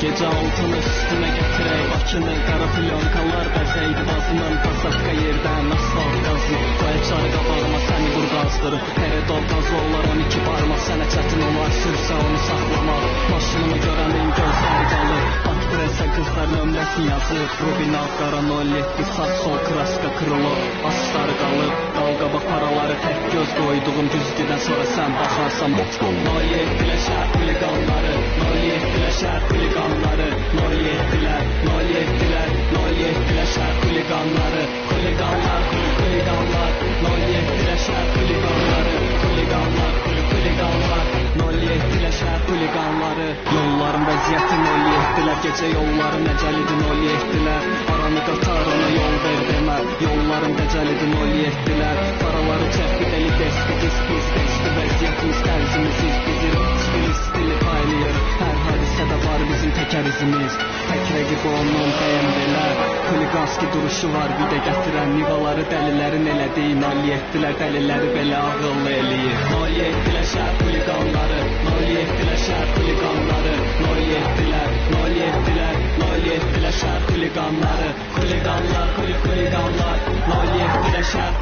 Gece altını üstüne getirey Bakını qara plyonkalar bəzəydi vazının Pasakka yerdən asfalt qazı Qoya çarı qabağıma səni vur qazdırıb Peredol qazı olar 12 barmaq Sənə çətin olar sürsə onu saxlamaq Maşınımı görənin gözləri qalır Bak presə qızlar nömrəsi yazır Rubin Aqara 07 sağ sol kraska kırılır Asları qalıb Dalqaba paraları tək göz qoyduğum güzgüdən sonra sən baxarsan 07-lə şəhər huliqanları 07-lə şəhər huliqanları 07-lər, 07-lər, 07-lə şəhər huliqanları Huliqanlar, huliqanlar 07-lə şəhər huliqanları Huliqanlar, huliqanlar 07-lə şəhər huliqanları Yolların vəziyyəti 07-lər Gecə yolların əcəlidir 07-lər Aranı qatarına yol ver demə Yolların əcəlidir 07-lər Paraları çəkdi deli deski Deski vəziyyətimiz tərzimisiz Bizi stili paylayır Hər hadisədə var bizim təkər izimiz Tək rəqib onun bəyənbələr Huliqanski duruşu var bir də gətirən Nivaları dəlilərin elədiyi 07-lər dəliləri belə ağıllı eləyir 07-lər şəhər huliqanları 07-lər şəhər huliqanları 07-lər, 07-lər, 07-lər şəhər huliqanları Huliqanlar, huliqanlar 07-lər şəhər